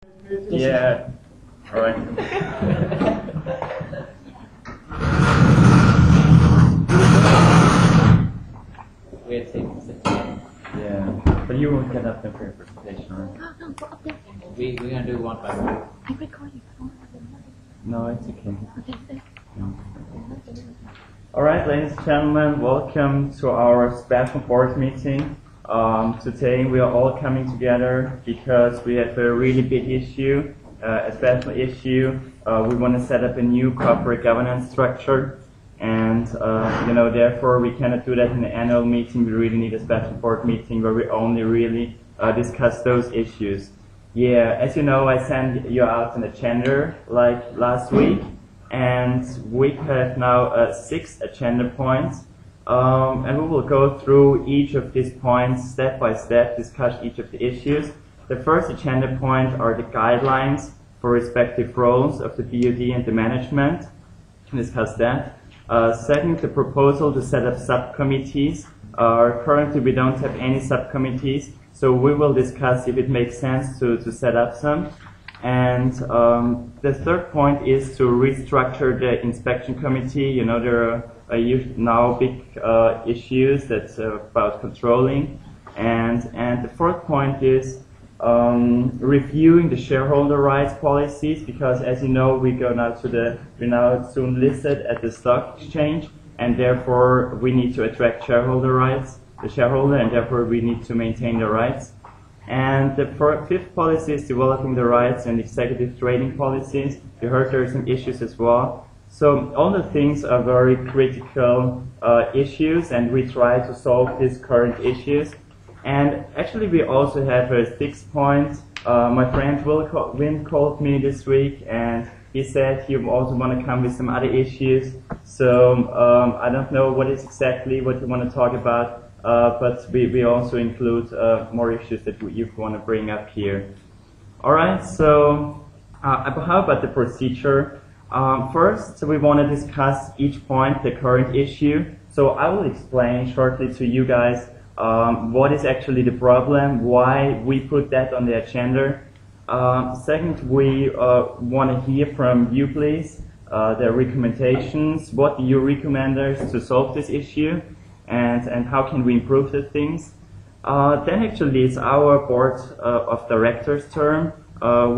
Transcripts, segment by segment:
Yeah. All right. Yeah. But you won't get up there for your presentation, right? No, go up there. We're gonna do one by one. I'm recording. No, it's okay. Okay. All right, ladies and gentlemen, welcome to our special board meeting. Today we are all coming together because we have a really big issue, a special issue. We want to set up a new corporate governance structure, and therefore we cannot do that in the annual meeting. We really need a special board meeting where we only really discuss those issues. Yeah, as you know, I sent you out an agenda like last week. And we have now 6 agenda points, and we will go through each of these points step by step, discuss each of the issues. The first agenda point are the guidelines for respective roles of the BOD and the management. We'll discuss that. Second, the proposal to set up subcommittees. Currently we don't have any subcommittees, so we will discuss if it makes sense to set up some. And the third point is to restructure the inspection committee. You know, there are now big issues that's about controlling. And the fourth point is reviewing the shareholder rights policies, because as you know, we're now soon listed at the stock exchange, and therefore we need to attract shareholder rights, the shareholder, and therefore we need to maintain the rights. And the fifth policy is developing the rights and executive trading policies. You heard there are some issues as well. So all the things are very critical issues, and we try to solve these current issues. And actually we also have a 6th point. My friend Wim called me this week, and he said he also want to come with some other issues. So I don't know what is exactly what you want to talk about. But we also include more issues that you want to bring up here. All right, so how about the procedure? First, we want to discuss each point, the current issue. So I will explain shortly to you guys what is actually the problem, why we put that on the agenda. Second, we want to hear from you, please, the recommendations. What do you recommend us to solve this issue? And how can we improve the things? Then actually it's our board of directors' term.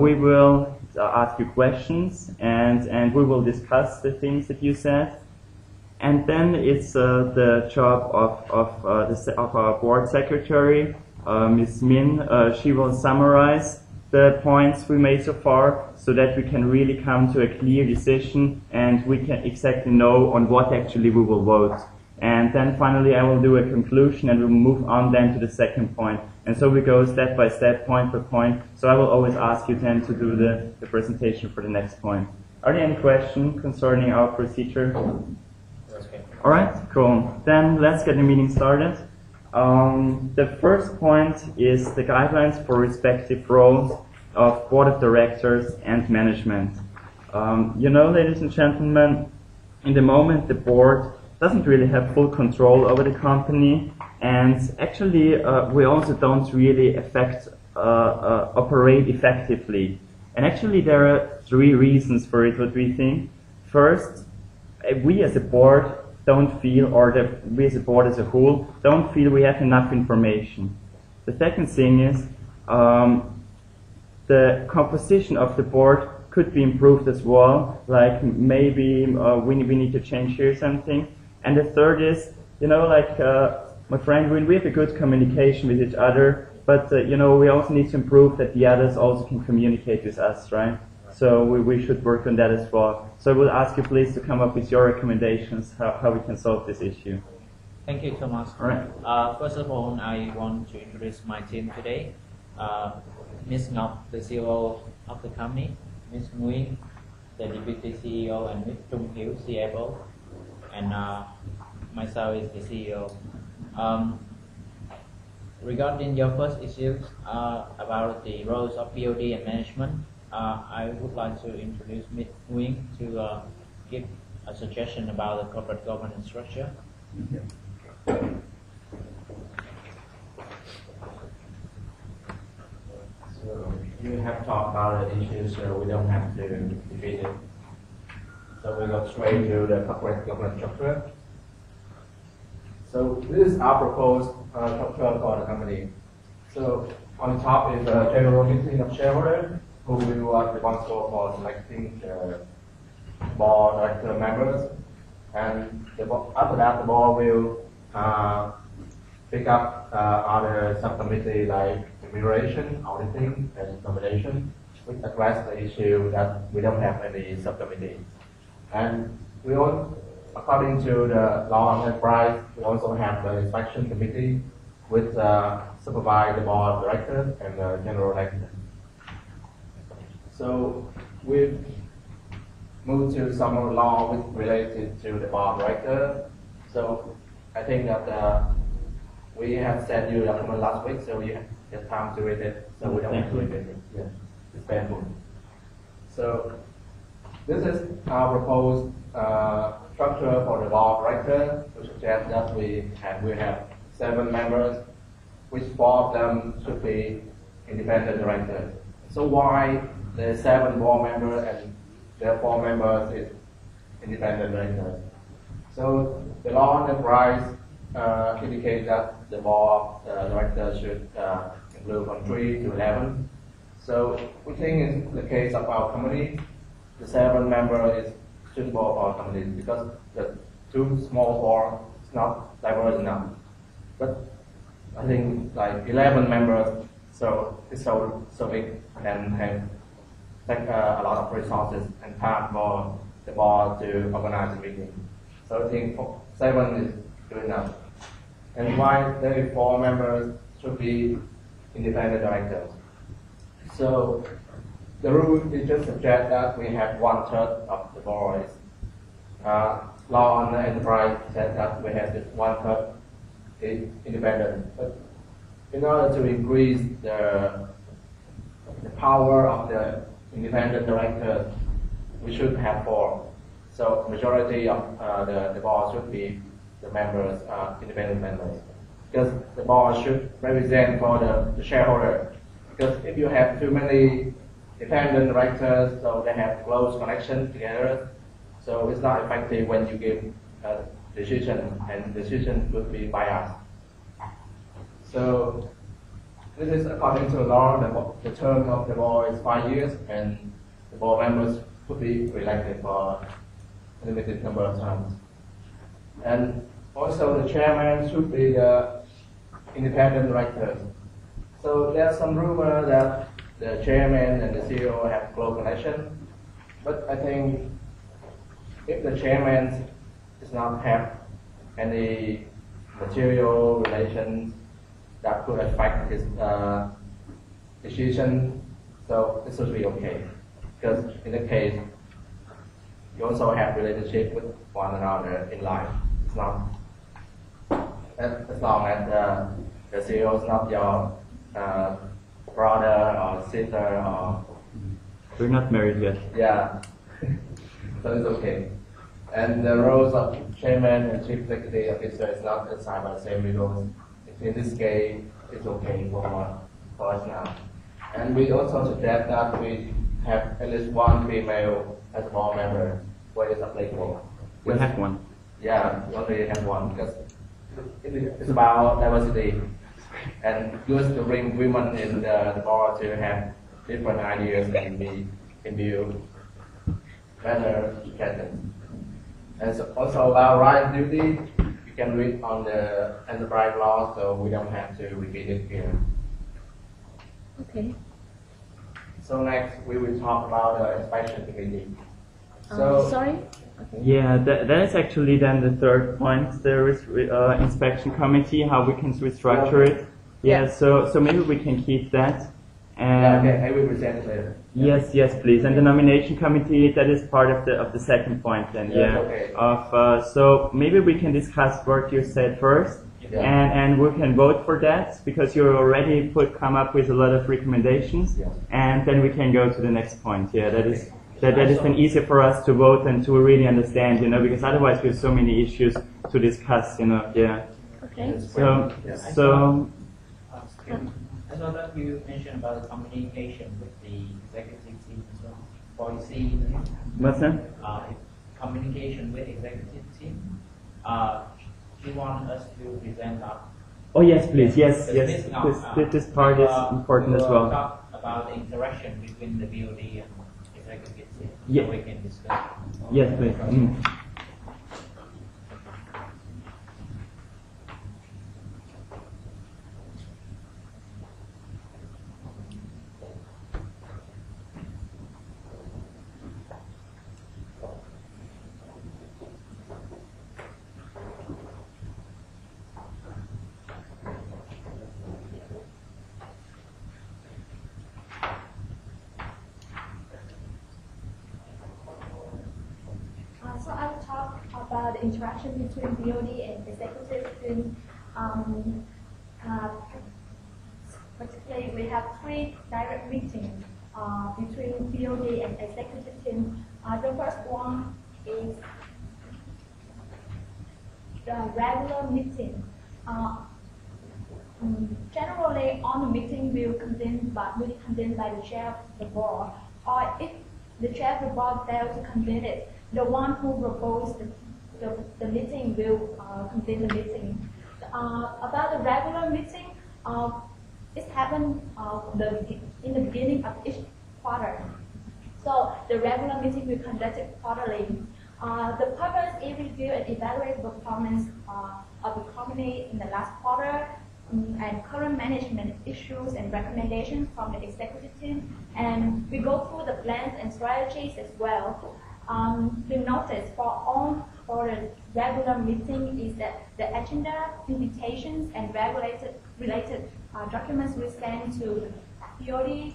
We will ask you questions, and we will discuss the things that you said. And then it's the job of our board secretary, Ms. Min. She will summarize the points we made so far, so that we can really come to a clear decision, and we can exactly know on what actually we will vote. And then finally I will do a conclusion, and we'll move on then to the second point. And so we go step by step, point by point. So I will always ask you then to do the presentation for the next point. Are there any questions concerning our procedure? Okay. Alright, cool. Then let's get the meeting started. The first point is the guidelines for respective roles of board of directors and management. Ladies and gentlemen, in the moment the board doesn't really have full control over the company, and actually we also don't really operate effectively. And actually there are 3 reasons for it, what we think. First, we as a board don't feel, or we as a board as a whole, don't feel we have enough information. The second thing is the composition of the board could be improved as well, like maybe we need to change here something. And the third is, my friend, we have a good communication with each other, but, we also need to improve that the others also can communicate with us, right? So we should work on that as well. So I will ask you please to come up with your recommendations, how we can solve this issue. Thank you, Thomas. All right. First of all, I want to introduce my team today. Ms. Ngọc, the CEO of the company, Ms. Nguyen, the Deputy CEO, and Ms. Trung Hiếu, CFO. And myself is the CEO. Regarding your first issues about the roles of BOD and management, I would like to introduce Ms. Nguyen to give a suggestion about the corporate governance structure. So you have talked about the issues, so we don't have to repeat it. So we go straight to the corporate governance structure. So this is our proposed structure for the company. So on top is the general meeting of shareholders, who will be responsible for selecting the board director members. And after that, the board will pick up other subcommittee like remuneration, auditing, and nomination, which address the issue that we don't have any subcommittee. And we all, according to the law of enterprise, we also have the inspection committee, which supervise the board of directors and the general director. So we've moved to some more law related to the board of director. So I think that we have sent you the document last week, so you have time to read it. So we don't have to read it. Yeah, it's painful. So this is our proposed structure for the board of directors. We suggest that we have 7 members, which 4 of them should be independent directors. So why the 7 board members and the 4 members is independent directors? So the law on enterprise indicates that the board directors should include from 3 to 11. So we think in the case of our company, the 7 members is suitable for our company because the 2 small board is not diverse enough. But I think like 11 members, so it's so big and take a lot of resources and time for the board to organize the meeting. So I think 7 is good enough. And why the 4 members should be independent directors? So the rule is just suggest that we have 1/3 of the board. Law on the enterprise said that we have this 1/3 independent. But in order to increase the power of the independent directors, we should have 4. So majority of the board should be the members, independent members, because the board should represent for the shareholder. Because if you have too many independent directors, so they have close connection together, so it's not effective when you give a decision, and decision would be biased. So this is according to the law. The term of the board is 5 years, and the board members could be elected for a limited number of times. And also the chairman should be the independent director. So there's some rumor that the chairman and the CEO have close connection, but I think if the chairman does not have any material relations that could affect his decision, so this should be okay. Because in the case, you also have relationship with one another in life. It's not as long as the CEO is not your brother or sister or. We're not married yet. Yeah, so it's okay. And the roles of chairman and chief executive officer is not assigned by the same rules. In this case, it's okay for us now. And we also suggest that we have at least 1 female as a board member where it's applicable. We have 1. Yeah, we already have 1 because it's about diversity and good to bring women in the board to have different ideas and can build better candidates. And so also about right and duty, you can read on the enterprise law, so we don't have to repeat it here. Okay. So next we will talk about the inspection committee. Sorry? Okay. Yeah, that is actually then the 3rd point. There is inspection committee, how we can restructure it. Yeah, so maybe we can keep that. And okay, I will present it later. Yes, please. And the nomination committee, that is part of the 2nd point then. Yeah. Okay. So maybe we can discuss what you said first, and we can vote for that because you already come up with a lot of recommendations, and then we can go to the next point. Yeah, that is then easier for us to vote and to really understand, because otherwise we have so many issues to discuss, Yeah. Okay. So I saw that you mentioned about the communication with the executive team as well. Policy, What's that? communication with executive team. She wants us to present that. Oh yes, please. Yes, The yes. list of, This part is important as well. Talk about the interaction between the BOD and executive team. Yeah. So we can discuss. Yes, please. So I will talk about the interaction between BOD and executive team. Particularly, we have 3 direct meetings between BOD and executive team. The first one is the regular meeting. Generally, on the meeting will be convened by the chair of the board, or if the chair of the board fails to convene it, the one who proposed the meeting will convene the meeting. About the regular meeting, it happens in the beginning of each quarter. So the regular meeting will conduct it quarterly. The purpose is review and evaluate the performance of the company in the last quarter, and current management issues and recommendations from the executive team, and we go through the plans and strategies as well. The notice for the regular meeting is that the agenda, invitations, and related documents we send to BOD,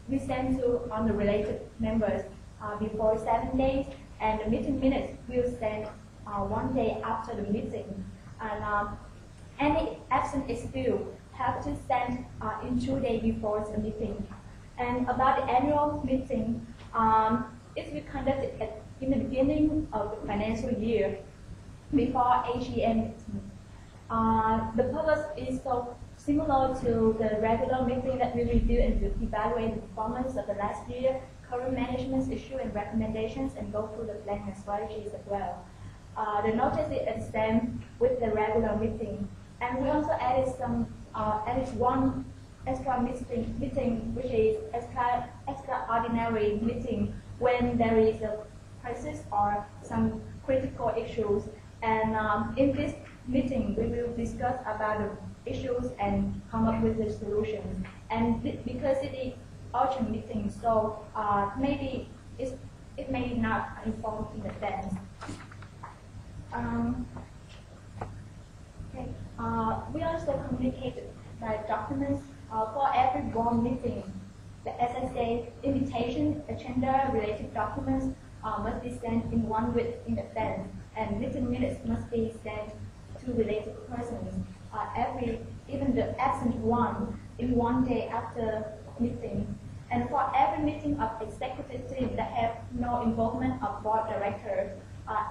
we send to on the related members before 7 days, and the meeting minutes we'll send 1 day after the meeting. And any absent excuse have to send in 2 days before the meeting. And about the annual meeting, it will be conducted in the beginning of the financial year before AGM meeting. The purpose is so similar to the regular meeting that we review and evaluate the performance of the last year, current management issue and recommendations, and go through the plan and strategies as well. The notice is the same with the regular meeting, and we also added one extra meeting, which is extraordinary meeting when there is a crisis or some critical issues. And in this meeting, we will discuss about the issues and come up with the solutions. And because it is urgent meeting, so maybe it may not inform in advance. Okay. We also communicate by documents for every board meeting. As I say, invitation, agenda, related documents must be sent in 1 week in advance, and meeting minutes must be sent to related persons. Even the absent one in 1 day after meeting. And for every meeting of executive team that have no involvement of board directors,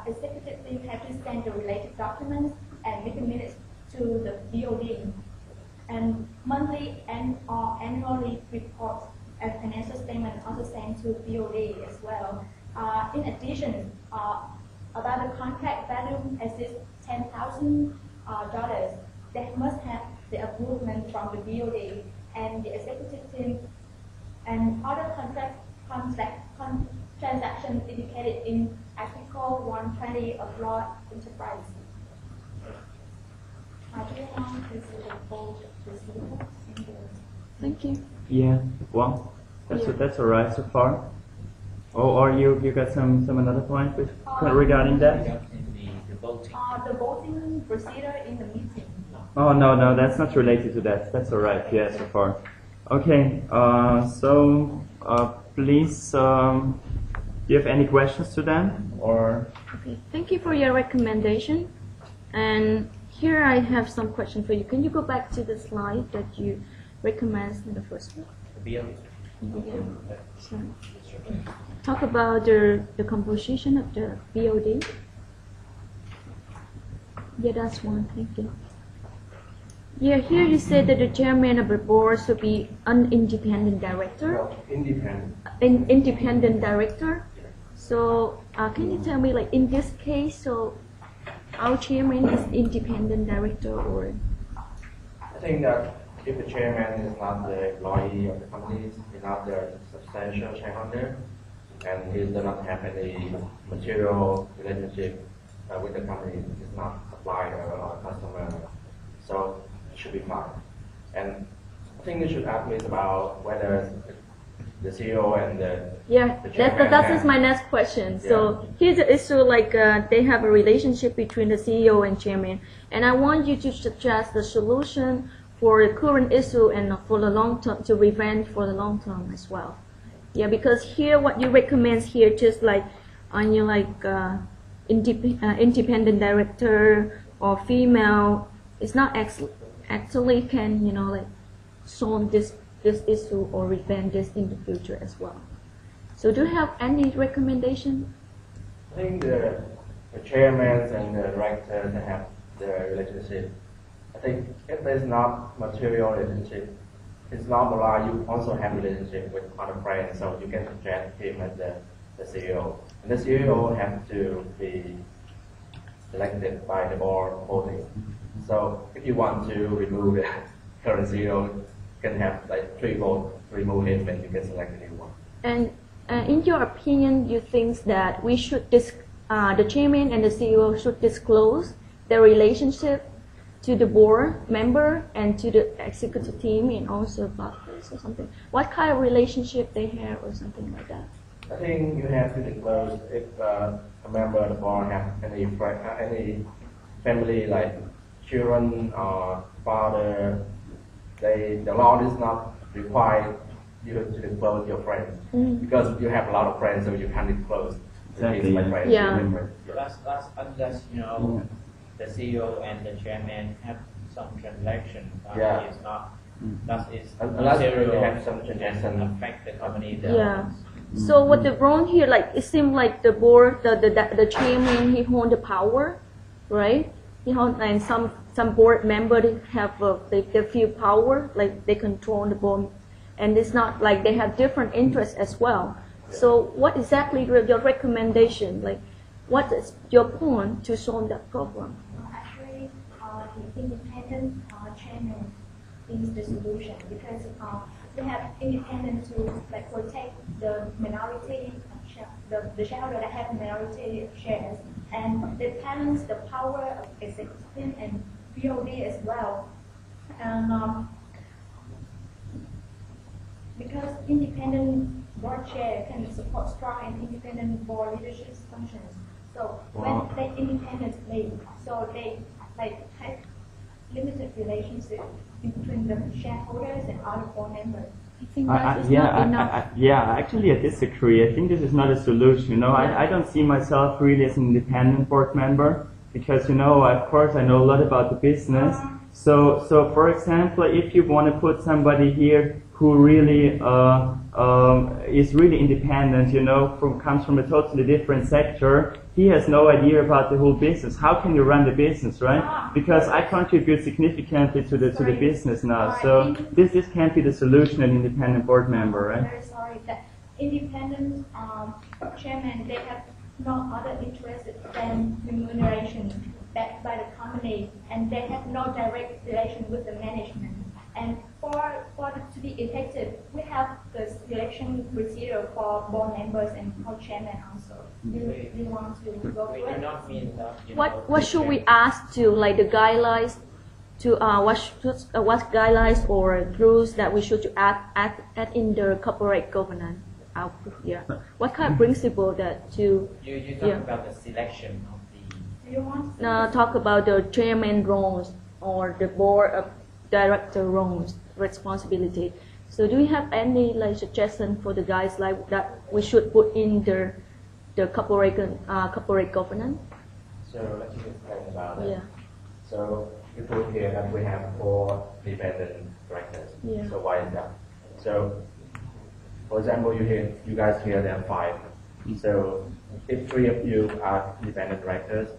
executive team have to send the related documents and meeting minutes to the BOD. And monthly or annually reports and financial statement also sent to BOD as well. In addition, about the contract value exceeds $10,000, they must have the approval from the BOD and the executive team, and other transactions indicated in Article 120 of Law Enterprise. Do you want to see the full procedure? Thank you. Yeah. Well, that's all right so far. Or you got some another point regarding that? The voting. The voting procedure in the meeting. Oh no, that's not related to that. That's all right. Yeah, so far. Okay. Please, do you have any questions to them or? Okay. Thank you for your recommendation. And here I have some questions for you. Can you go back to the slide that you recommend in the first one? The BOD. Yeah. So, talk about the composition of the BOD. Yeah, that's one. Thank you. Yeah, here you said that the chairman of the board should be an independent director. Well, independent. An independent director. So can you tell me, like in this case, so our chairman is independent director or? I think that if the chairman is not the employee of the company, is not the substantial shareholder, and he does not have any material relationship with the company, is not supplier or customer, so it should be fine. And I think you should ask me about whether the CEO and the chairman that is my next question. So here's the issue, like they have a relationship between the CEO and chairman, and I want you to suggest the solution for the current issue and for the long term, to prevent for the long term as well. Yeah, because here what you recommend here, just like on your like independent director or female, it's not actually can like solve this issue or prevent this in the future as well. So do you have any recommendation? I think the chairman and the director have the relationship. I think if there's not material relationship, it's normal you also have relationship with other friends, so you can suggest him as the CEO. And the CEO has to be elected by the board voting. So if you want to remove the current CEO, you can have like 3 votes to remove him and you can select a new one. And in your opinion, you think that we should the chairman and the CEO should disclose their relationship to the board member and to the executive team and also partners or something? What kind of relationship they have or something like that? I think you have to disclose if a member of the board have any family like children or father. The law does not require you to disclose your friends because you have a lot of friends, so you can't disclose. Exactly. My friends. Yeah. Unless the CEO and the chairman have some transaction, it's not. That is Unless you material have some transaction. affect the company. Yeah. So what the wrong here, like it seems like the board, the chairman, he hold the power, right? He hold, and some board member they have they feel power, like they control the board, and it's not like they have different interests as well. So what exactly your recommendation? Like, what is your point to solve that problem? Actually, the independent chairman is the solution because they have independence to like protect the minority, the shareholder that have minority shares, and they balance the power of executive and BOD as well. And because independent board chair can support strong and independent board leadership functions. So when they independently, so they like have limited relationship between the shareholders and other board members. I think that is not enough. Actually, I disagree. I think this is not a solution. I don't see myself really as an independent board member because, of course, I know a lot about the business. So for example, if you want to put somebody here who really is really independent, comes from a totally different sector, he has no idea about the whole business. How can you run the business, right? Because I contribute significantly to the business now. So this can't be the solution, an independent board member, right? I'm very sorry that independent chairman, they have no other interest than remuneration backed by the company, and they have no direct relation with the management. And for to be effective, we have the selection procedure for board members and co-chairman also. Do you want to go We through do it? not mean that. What should we ask to, like the guidelines to what guidelines or rules that we should add in the corporate governance? What kind of principle that to You talk about the selection of the. Do you want to talk about the chairman roles or the board of director roles responsibility? So do you have any like suggestion for the guys like that we should put in the corporate governance? So let me explain about it. Yeah. So you put here that we have 4 independent directors. Yeah. So why is that? So for example, you guys here there are 5. So if 3 of you are independent directors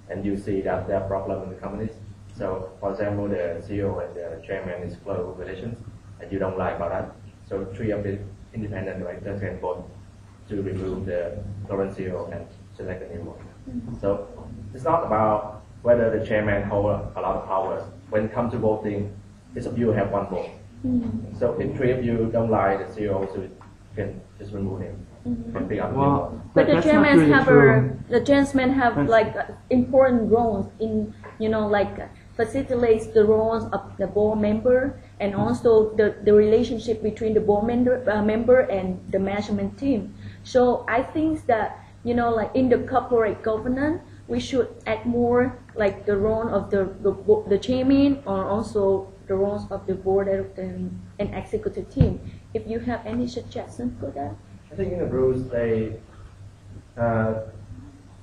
and you see that there are problems in the companies, So, for example, the CEO and the chairman is close relations, and you don't like about that. So, 3 of the independent directors can vote to remove the current CEO and select a new one. So, it's not about whether the chairman holds a lot of powers. When it comes to voting, each of you have 1 vote. So, if 3 of you don't like the CEO, so you can just remove him. And pick up new one. Well, But the that's not chairman really have true. the chairman have like important roles in like facilitates the roles of the board member and also the relationship between the board member and the management team. So I think that like in the corporate governance we should add more like the role of the chairman or also the roles of the board and executive team. If you have any suggestions for that. I think in the rules they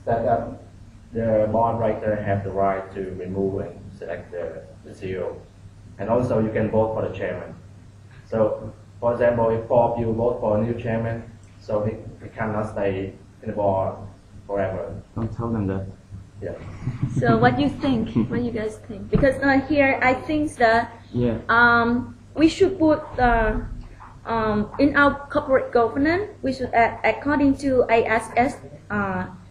set up the board director have the right to remove and select the CEO, and also you can vote for the chairman. So, for example, if 4 of you vote for a new chairman, so he cannot stay in the board forever. Don't tell them that. Yeah. So what do you think? What do you guys think? Because here I think that Yeah. we should put in our corporate governance, we should add, according to ISS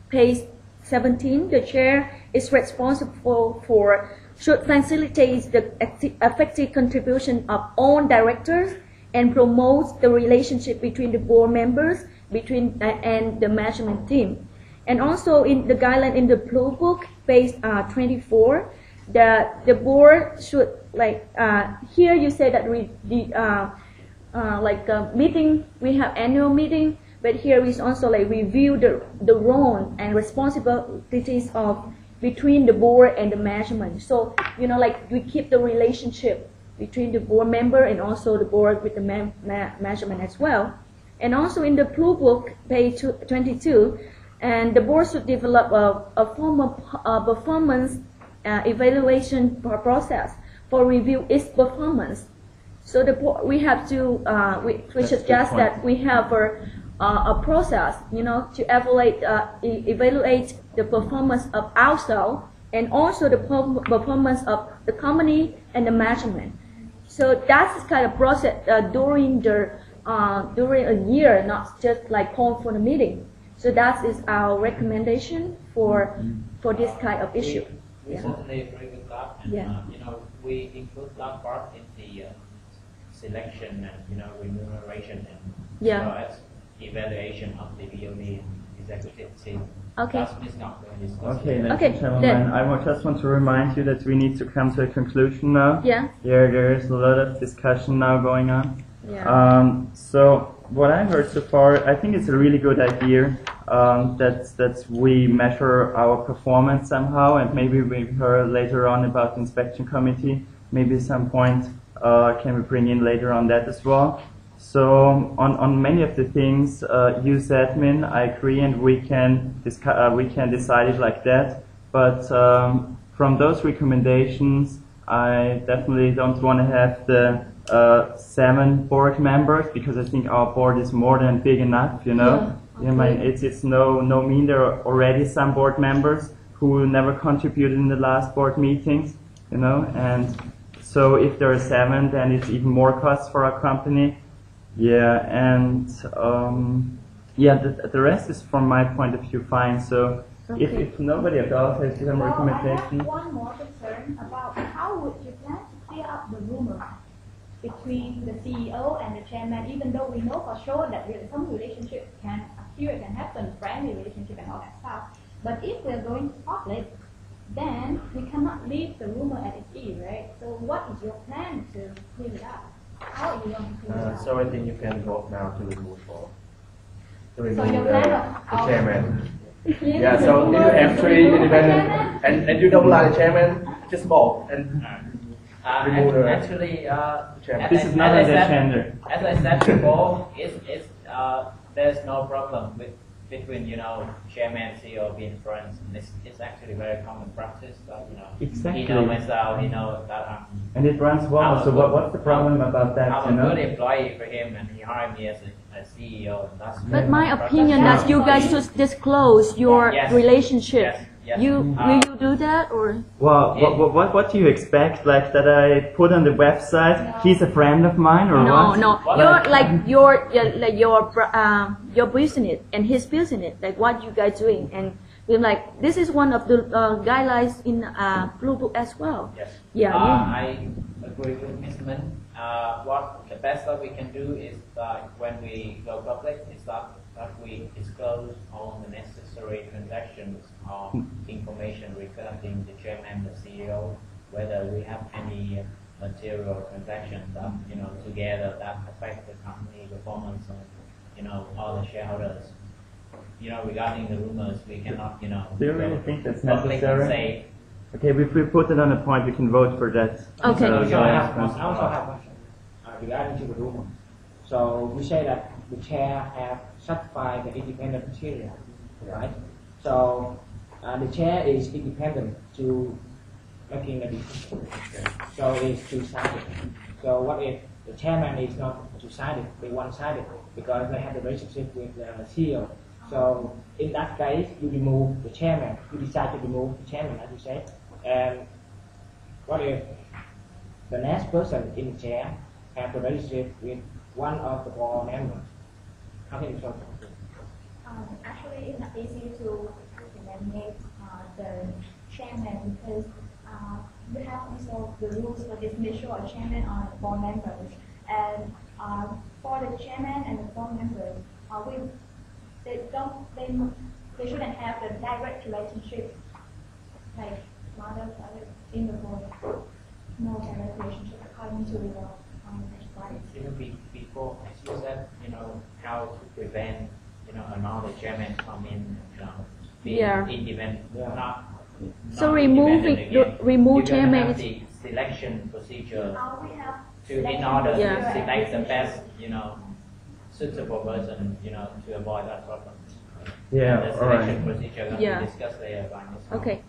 page 17, the chair is responsible for should facilitate the effective contribution of all directors and promote the relationship between the board members and the management team. And also in the guideline in the Blue Book, page 24, the board should here you say that meeting, we have annual meeting, but here is also review the role and responsibilities of between the board and the management. So we keep the relationship between the board member and also the board with the management as well. And also in the Blue Book, page 22, and the board should develop a formal performance evaluation process for review its performance. So we have to we suggest that we have a process, to evaluate the performance of ourselves and also the performance of the company and the management. So that's kind of process during a year, not just call for the meeting. So that is our recommendation for this kind of issue. We certainly agree with that, and Yeah. We include that part in the selection and remuneration and Yeah. as well as evaluation of the BOD and executive team. Okay. That's Ms. Ngọc will discuss. Okay, ladies Okay, and gentlemen, just want to remind you that we need to come to a conclusion now. Yeah. There is a lot of discussion now going on. Yeah. So what I heard so far, I think it's a really good idea that we measure our performance somehow, and maybe we hear later on about the inspection committee. Maybe some point can we bring in later on that as well. So on many of the things you said, Min, I agree, and we can decide it like that. But from those recommendations, I definitely don't want to have the 7 board members, because I think our board is more than big enough. It's no mean there are already some board members who never contributed in the last board meetings, and so if there are 7, then it's even more costs for our company. Yeah, and the rest is from my point of view fine. So if nobody else has some recommendation. I have one more concern about how would you plan to clear up the rumor between the CEO and the chairman, even though we know for sure that some relationship can happen, friendly relationship and all that stuff. But if we're going to public, then we cannot leave the rumor at its ease, right? So what is your plan to clear it up? How are you going to clear it up? So I think you can vote now to remove So your plan the of chairman. clearing Yeah, the so rumor if you have 3 remove the independent chairman? and you don't like the chairman, just vote and remove the Actually, chairman. This is not an agenda. As I said before, there's no problem between chairman, CEO being friends. It's actually very common practice. So, Exactly. he knows myself, he knows that And it runs well. So what's the problem about that? I'm a good employee for him, and he hired me as a CEO. And that's But my opinion that you guys should disclose your Yes. relationship Yes. Yes. Will you do that or? Well, what do you expect? Like that I put on the website? He's a friend of mine, or No, what? no. You're like your business and his business. Like what you guys doing, and we're like this is one of the guidelines in Blue Book as well. Yes. Yeah. I agree with Ms. Min. What the best that we can do is that when we go public is that we disclose all the necessary transactions or information regarding the chairman, the CEO, whether we have any material transactions that together that affect the company performance and all the shareholders. Regarding the rumors, we cannot Do you really think that's publicly necessary? say. Okay, if we put it on a point, we can vote for that. Okay. So, I yeah. also have a question regarding to the rumor. So we say that the chair have certified the independent criteria, right? So the chair is independent to making the decision. So it's two-sided. So what if the chairman is not two-sided, but one-sided, because they have the relationship with the CEO? So in that case, you remove the chairman. You decide to remove the chairman, as you say. And what if the next person in the chair have the relationship with one of the board members? How can you solve it? Actually, it's not easy to eliminate the chairman because we have also the rules for dismissal of chairman or board members. And for the chairman and the board members, they shouldn't have the direct relationship like mother father in the board. No direct relationship according to the rights. Before, as you said, how to prevent, another chairman come in, being Yeah. independent, not So independent remove again. chairman. You have the selection procedure We have in order Yeah. to select the best, suitable person, to avoid that problem. Yeah, The all selection right. procedure can Yeah. be discussed later by Ms. Okay.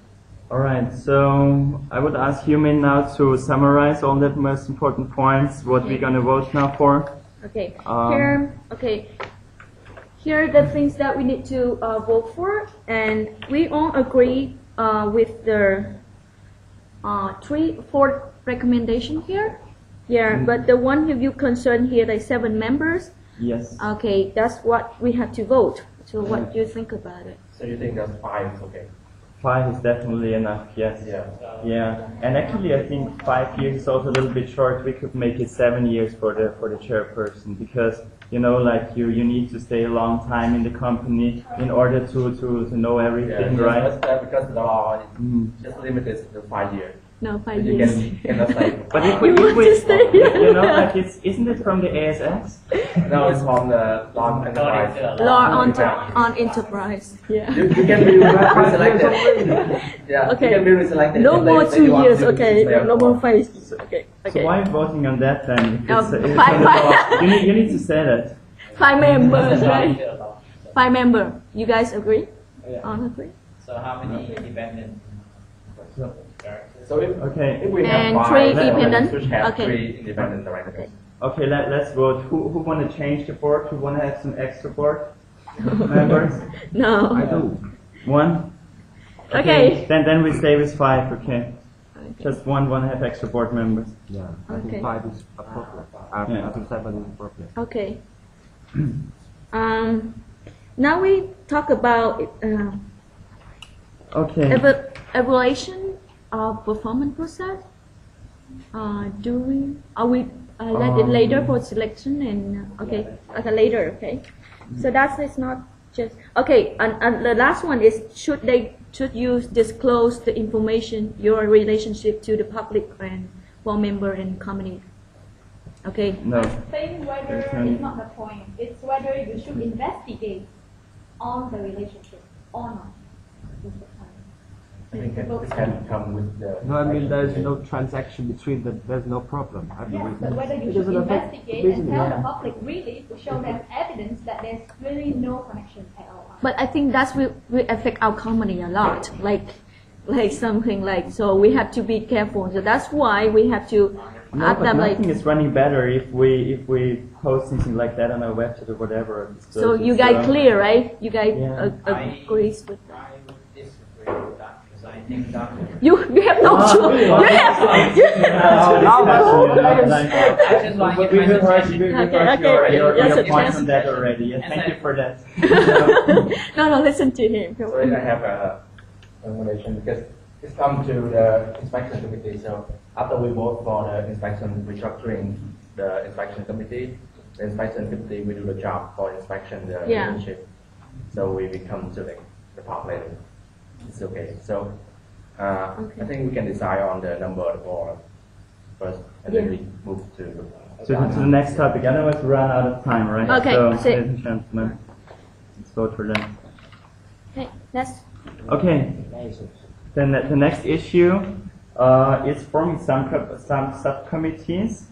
All right, so I would ask Yumin now to summarize all the most important points, what we're going to vote now for. Okay. Um, Here are the things that we need to vote for, and we all agree with the 4 recommendation here. Yeah, but the one of you concerned here, like 7 members. Yes. Okay, that's what we have to vote. So what do you think about it? So you think that's 5 is okay? 5 is definitely enough, yes. Yeah. Yeah, and actually I think 5 years is also a little bit short. We could make it 7 years for the chairperson, because like you need to stay a long time in the company in order to know everything, right? Because the law Mm. just limited to 5 years. No, 5 You years. cannot say. But if You want to stay here? like isn't it from the ASX? No, it's from the law enterprise. Law on enterprise. Yeah. You can be reselected. Yeah. Okay. You can be reselected. No if more they 2 want years. to Okay. stay on No more board. 5. Okay. So Okay. why are you voting on that then? If it's from Five- the law? You need to say that. 5 members, right? So 5 member. You guys agree? Yeah. All agree? how many independent directors? So Okay. if we have And 5, 3 then independent? we should have Okay. 3 independent directors. Okay. Okay, let's vote. Who want to change the board? Who want to have some extra board members? No. I do. 1. Okay. Then we stay with 5. Okay. Just one want to have extra board members. Yeah, I Okay. think 5 is appropriate. Yeah. I think 7 is appropriate. Okay. Now we talk about Okay. evaluation of performance process. Are we let it later for selection and okay later, okay. So that is not just okay. And the last one is should you disclose the information, your relationship to the public and board member and company? Okay. No. I think whether it's not the point. It's whether you should investigate on the relationship or not. Is the point. I think it can come with the. No, I mean there's no transaction between them. There's no problem. I Yes, believe. but whether you It should doesn't affect investigate and business, tell yeah. the public really to show them evidence that there's really no connection at all. But I think that will affect our company a lot, like something like, so we have to be careful. So that's why we have to No, add but them like, nothing is running better if we post something like that on our website or whatever. so you it's, guys clear, right? You guys Yeah. agrees with that. I would disagree with that You have no choice. You have. I just want to We get my heard suggestion. your Yes, point yes. on that already. Yes, thank you for that. No, listen to him. Sorry, I have a recommendation because it's come to the inspection committee. So after we vote for the inspection restructuring the inspection committee, the inspection committee will do the job for inspection the Yeah. relationship. So we become to the top later. It's okay. So I think we can decide on the number of the board first, and then Yeah. we move to So to the next topic, otherwise we run out of time, right? Okay, So, that's it. ladies and gentlemen, let's vote for that. Okay, next. Okay, then the next issue is forming some subcommittees.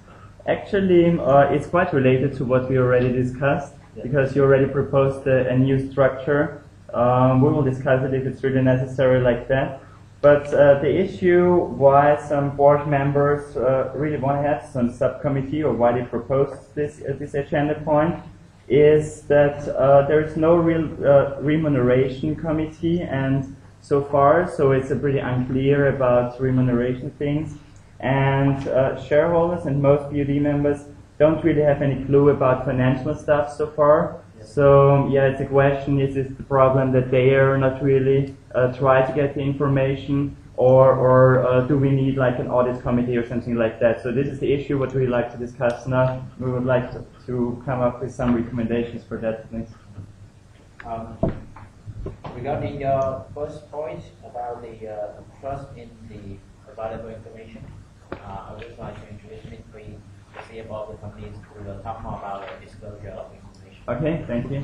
Actually, it's quite related to what we already discussed, because you already proposed a new structure. We will discuss it if it's really necessary like that. But the issue why some board members really want to have some subcommittee, or why they propose this agenda point, is that there is no real remuneration committee, and so far, so it's pretty unclear about remuneration things, and shareholders and most BOD members don't really have any clue about financial stuff so far. So yeah, it's a question: is this the problem that they are not really try to get the information, or do we need like an audit committee or something like that? So this is the issue what we'd like to discuss now. We would like to come up with some recommendations for that, please. Regarding your first point about the trust in the available information, I would just like to introduce Ms. Queen, the CFO of the company, who will talk more about the disclosure of information. Okay, thank you.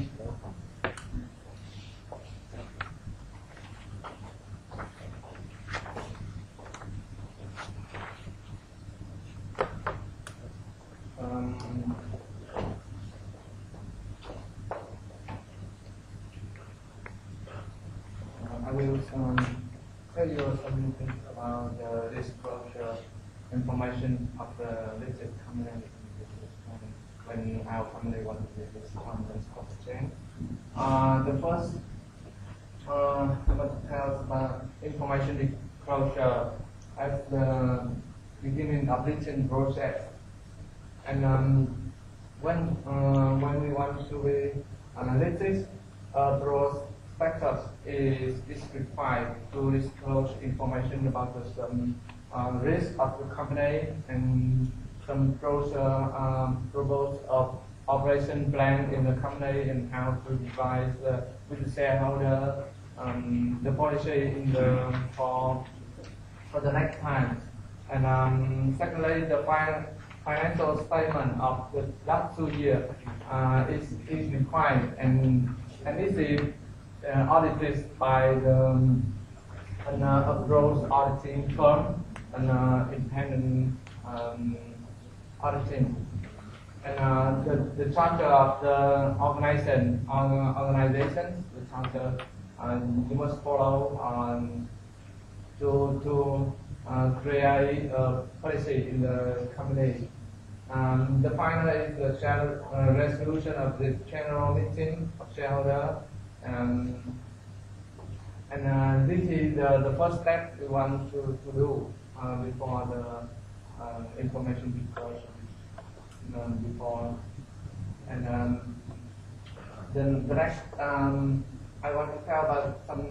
I will tell you some things about the disclosure information of the listed company when our company wants to be listed on the stock exchange. The first, I want to tell about information disclosure at the beginning of listing process. And when we want to be analysis, prospectus is required to disclose information about the risk of the company and some proposed of operation plan in the company and how to devise with the shareholder the policy in the for the next time. And secondly, the financial statement of the last 2 years is required and is audited by the approach auditing firm and independent auditing. And the charter of the organizations, the charter you must follow to create a policy in the company. The final is the resolution of the general meeting of shareholder. And this is the first step we want to do before the information disclosure. Then the next, I want to tell about some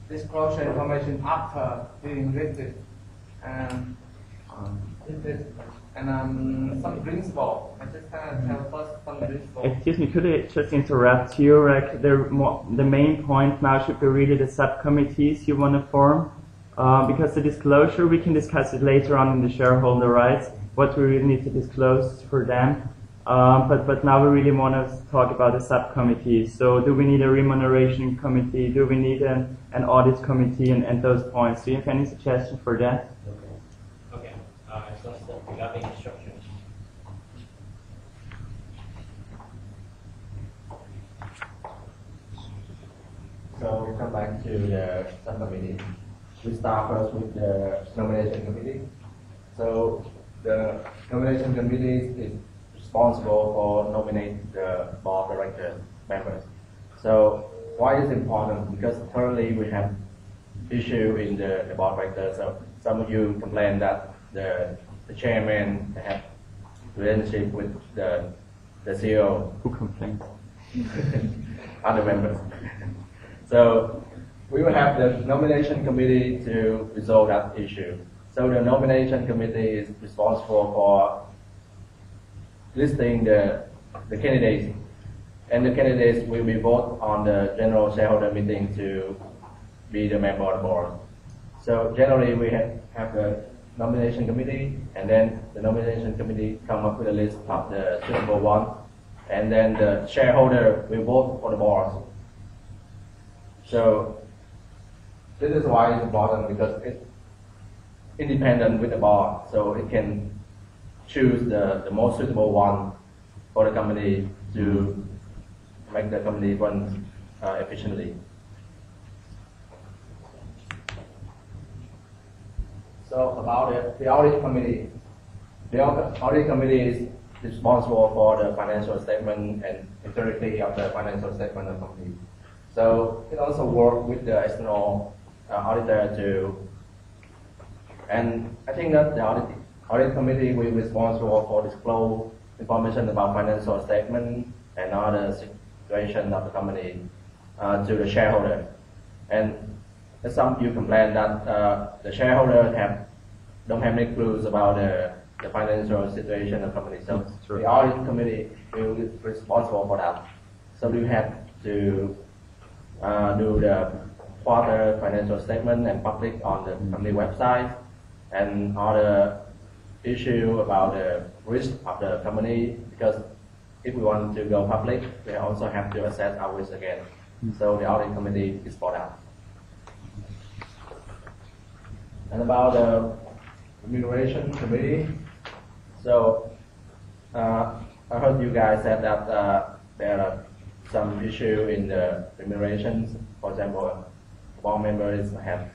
disclosure information after being listed. And some principle. I just tell first some principle. Excuse me, could I just interrupt you? Like the main point now should be really the subcommittees you want to form, because the disclosure we can discuss it later on in the shareholder rights. What we really need to disclose for them, but now we really want to talk about the subcommittees. So do we need a remuneration committee? Do we need an audit committee and those points? Do you have any suggestion for that? Okay. So regarding instructions. So we come back to the subcommittee. We start first with the nomination committee. So the nomination committee is responsible for nominating the board director members. So why is it important? Because currently we have issue in the board director. So some of you complained that the chairman have relationship with the CEO. Who complains? Other members. So we will have the nomination committee to resolve that issue. So the nomination committee is responsible for listing the candidates, and the candidates will be voted on the general shareholder meeting to be the member of the board. So generally we have the nomination committee, and then the nomination committee come up with a list of the suitable one, and then the shareholder will vote for the board. So this is why it's important, because it's independent with the board, so it can choose the most suitable one for the company to make the company run efficiently. So about the audit committee. The audit committee is responsible for the financial statement and integrity of the financial statement of the company. So it also works with the external auditor too. And I think that the audit committee will be responsible for disclose information about financial statement and other situation of the company to the shareholder. And some of you complain that the shareholder don't have any clues about the financial situation of the company. So the audit committee will be responsible for that. So we have to do the quarter financial statement and public on the company website, and other issue about the risk of the company, because if we want to go public, we also have to assess our risk again. So the audit committee is for that. And about the remuneration committee, so I heard you guys said that there are some issue in the remunerations. For example, board members have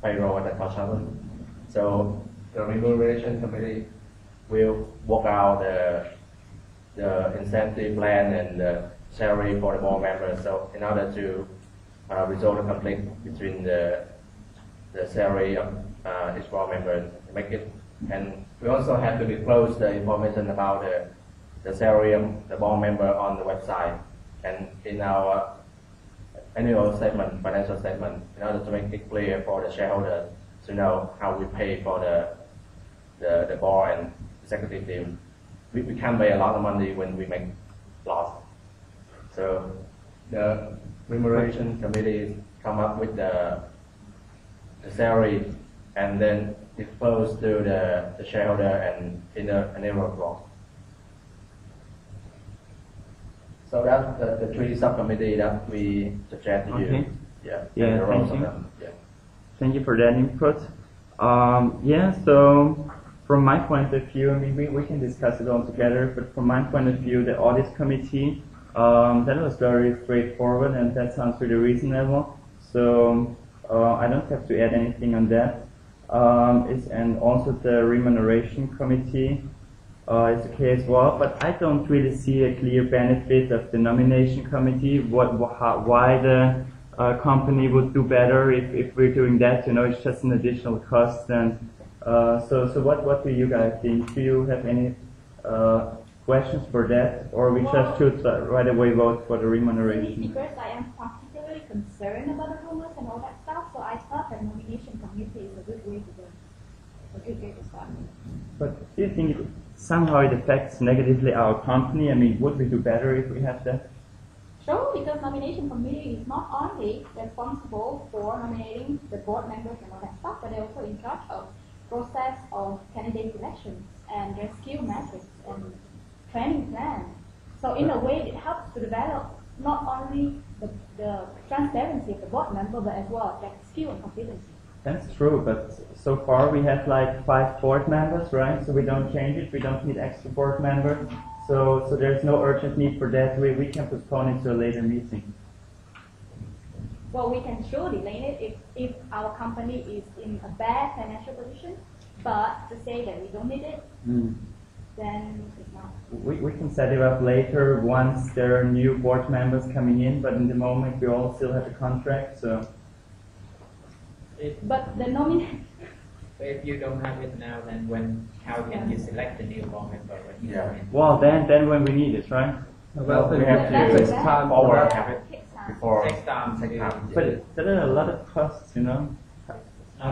payroll at the cost level. So the remuneration committee will work out the incentive plan and the salary for the board members. So in order to resolve the conflict between the salary of each board member, make it. And we also have to disclose the information about the salary of the board member on the website and in our annual statement, financial statement, in order to make it clear for the shareholders to know how we pay for the board and executive team. We can't pay a lot of money when we make loss. So the remuneration committee come up with the salary and then disclose to the shareholder and in the annual report. So that's the three subcommittee that we suggest to you. Okay. Yeah. Yeah, the roles thank of you. them. Yeah. Thank you for that input. Yeah, so from my point of view, I mean, we can discuss it all together, but from my point of view, the audit committee, that was very straightforward and that sounds really reasonable. So I don't have to add anything on that. And also the remuneration committee is okay as well, but I don't really see a clear benefit of the nomination committee. Why the company would do better if we're doing that? You know, it's just an additional cost. And so what do you guys think? Do you have any questions for that, or we just should right away vote for the remuneration? Because I am particularly concerned about the rumors and all that stuff, so I thought the nomination committee is a good way to go. A good way to start. But do you think somehow it affects negatively our company? I mean, would we do better if we have that? Sure, because nomination committee is not only responsible for nominating the board members and all that stuff, but they're also in charge of process of candidate elections and their skill metrics and training plan. So in a way, it helps to develop not only the transparency of the board member, but as well their skill and competency. That's true, but so far we have like 5 board members, right? So we don't change it, we don't need extra board members. So there's no urgent need for that. We can postpone it to a later meeting. Well, we can sure delay it if our company is in a bad financial position, but to say that we don't need it, then it's not. We can set it up later once there are new board members coming in, but in the moment we all still have a contract, so. But the nomination, If you don't have it now, then how can you select the new board member when you Yeah. come in? Well, then when we need it, right? Well, we have That's to bad. take time forward, have it takes time. before Next time, take time. But there are a lot of costs, you know.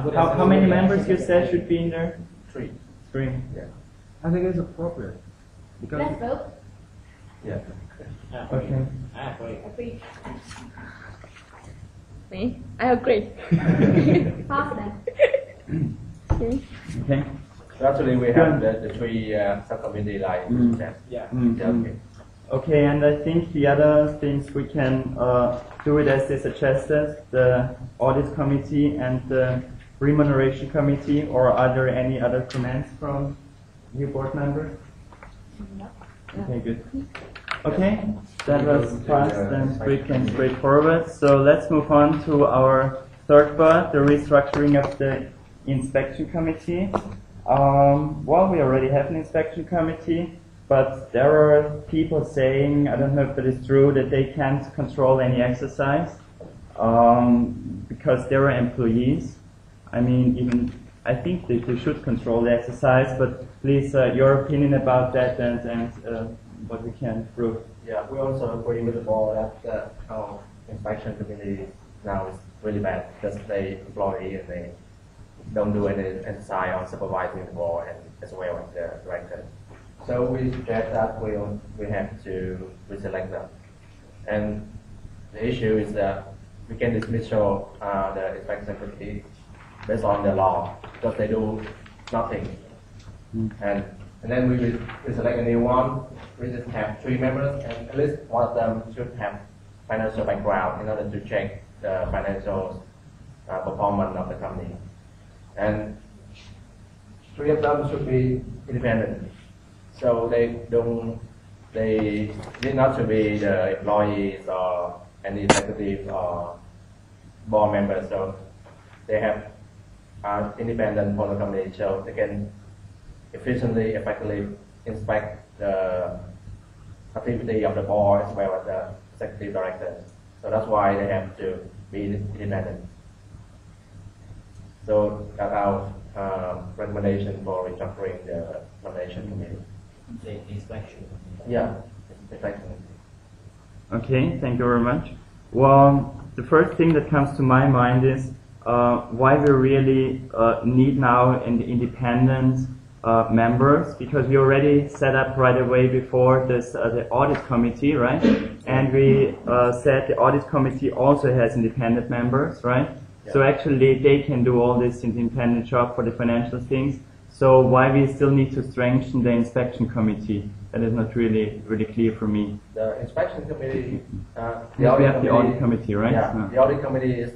good How as- many members you said should be in there? 3. 3. I think it's appropriate because Let's vote. Yeah. Okay. Great. Agree. Me? I agree. Pass then. Okay. Okay. So actually, we have the 3 subcommittee like that. Yeah. Okay. Okay, and I think the other things we can do it as they suggested, the audit committee and the remuneration committee, or are there any other comments from you board members? Okay, good. Okay, that was fast and quick and straightforward. So let's move on to our third part, the restructuring of the inspection committee. Well, we already have an inspection committee, but there are people saying, I don't know if that is true, that they can't control any exercise because they are employees. I mean, even I think they should control the exercise, but please, your opinion about that and what we can prove. Yeah, we also agree with the board that our inspection committee now is really bad because they employee and they don't do any exercise on supervising the board and as well as the director. So we suggest that we have to reselect them. And the issue is that we can dismiss the inspection committee based on the law because they do nothing. And then we will select a new one. We just have 3 members, and at least one of them should have financial background in order to check the financial performance of the company. And 3 of them should be independent, so they need not to be the employees or any executive or board members. So they have independent from the company, so they can efficiently, effectively inspect the activity of the board as well as the executive director. So that's why they have to be independent. So that's our recommendation for restructuring the nomination committee. The inspection. Yeah, exactly. Okay, thank you very much. Well, the first thing that comes to my mind is why we really need now an independent members, because we already set up right away before this the audit committee, right? And we said the audit committee also has independent members, right? Yeah. So actually they can do all this independent job for the financial things. So why we still need to strengthen the inspection committee? That is not really clear for me. The inspection committee, We have the audit committee, right? Yeah, the audit committee is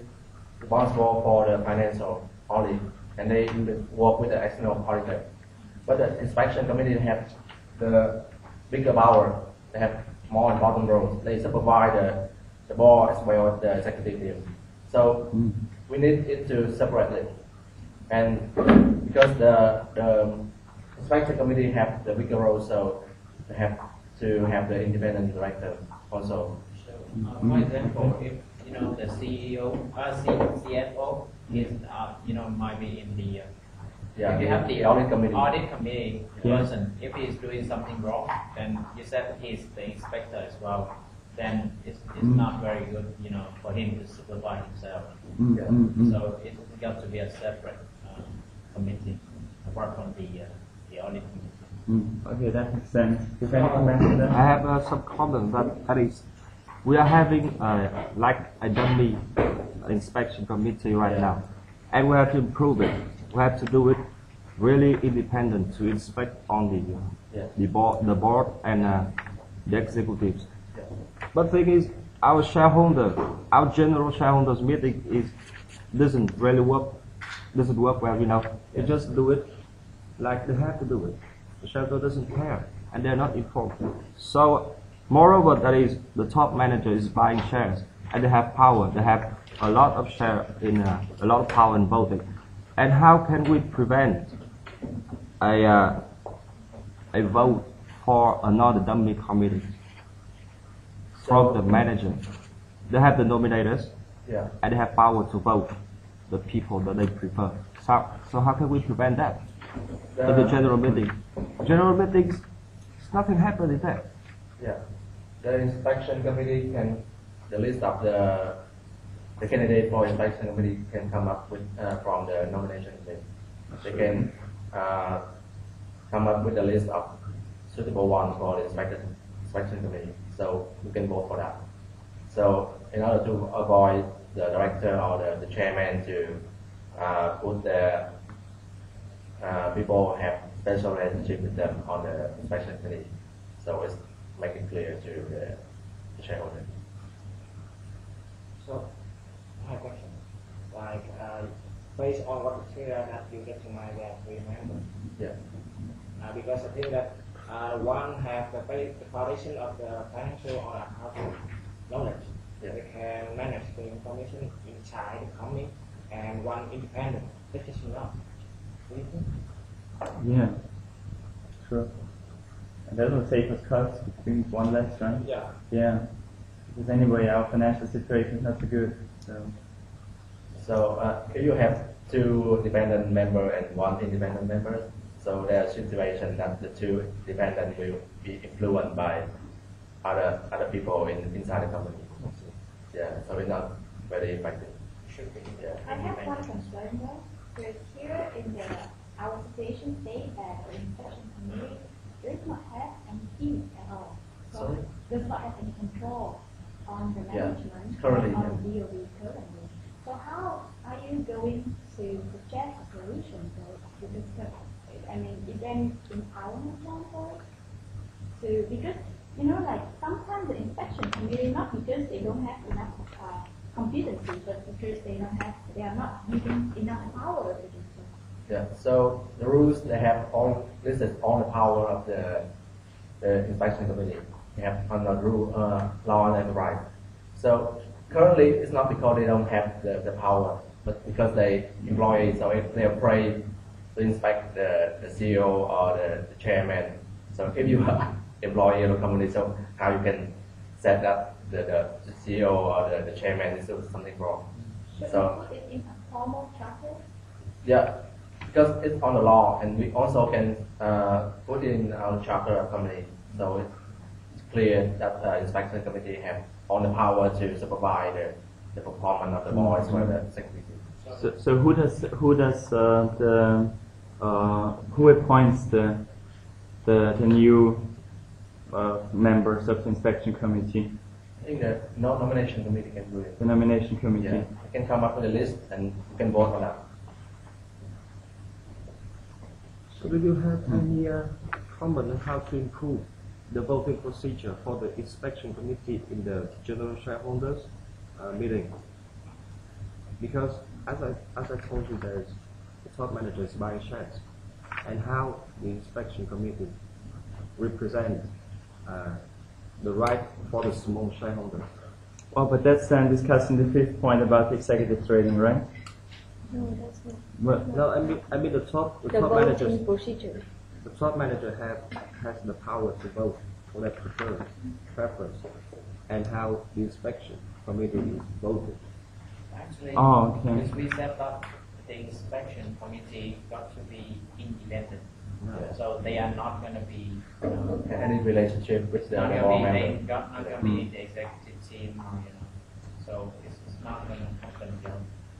responsible for the financial audit, and they work with the external auditor. But the inspection committee have the bigger power. They have more important roles. They supervise the board as well as the executive team. So we need it to separate it. And because the inspection committee have the bigger role, so they have to have the independent director also. So, for example, if the CEO, CFO is might be in the if you have the audit committee. audit committee Yeah. person, if he is doing something wrong, then you said he's the inspector as well. Then it's not very good, for him to supervise himself. So it's got to be a separate committee apart from the audit committee. Okay, that makes sense. Do you have any comments on that? I have some comment that is we are having like a dummy inspection committee right now, and we have to improve it. We have to do it really independent to inspect on the board and the executives. But the thing is, our general shareholders meeting doesn't really work. Doesn't work well, You just do it like they have to do it. The shareholder doesn't care, and they're not informed. So, moreover, that is the top manager is buying shares, and they have power. They have a lot of share in a lot of power in voting. And how can we prevent a vote for another dummy committee from the manager? They have the nominators, Yeah. and they have power to vote. the people that they prefer. So how can we prevent that? At the general meeting. General meetings, nothing happening there. Yeah, the inspection committee can, the list of the candidate for inspection committee can come up with from the nomination committee. They can come up with a list of suitable ones for the inspection committee. So you can vote for that. So in order to avoid the director or the chairman to put the people have special relationship with them on the inspection committee. So it's make it clear to the shareholder. So, I have a question. Like, based on what the criteria that you get to my that remember. Yeah. Because I think that one have the foundation of the financial or accounting knowledge. Yeah. They can manage the information inside the company, and one independent. That is enough. Do you think? Yeah, true. And that will save us costs between one less, right? Yeah. Yeah. Because anyway, our financial situation is not so good. So if you have two dependent members and one independent member, so there's a situation that the two dependent will be influenced by other people inside the company. Yeah, so it's not very effective. Should be. Yeah. I have one concern though. Because here in our situation state that the inspection committee does not have any team at all. So Sorry? does not have any control on the Yeah, management currently, and on the DOD currently. So how are you going to suggest a solution to this? I mean, is there any empowerment plan for it? So because like sometimes the inspection committee not because they don't have enough competency, but because they are not using enough power to do so. Yeah. So the rules they have all listed all the power of the inspection committee. They have on the rule, law and right. So currently it's not because they don't have the power, but because they employ. So if they're afraid to inspect the CEO or the chairman. So if you are employee of a company, so how you can set up the CEO or the chairman is something wrong. Should So we put it in a formal charter? yeah, because it's on the law, and we also can put in our charter of company. So it's clear that the inspection committee have all the power to supervise the performance of the boards or the secretary. So who appoints the new members of the inspection committee? I think the nomination committee can do it. The nomination committee. Yeah, they can come up with a list and you can vote on that. So do you have any comment on how to improve the voting procedure for the inspection committee in the general shareholders meeting? Because as I told you, there's the top manager is buying shares, and how the inspection committee represent the right for the small shareholders. Well, but that's then discussing the fifth point about the executive trading, right? No, that's not. Well, No, I mean the top The managers. voting procedure. The top manager has the power to vote for their preference, and how the inspection committee is voted. Actually, Oh, okay. because we set up the inspection committee got to be independent. Yeah. So they are not going to be, Any relationship with the not other going board to be, member. not going to be the executive team, So it's not going to happen,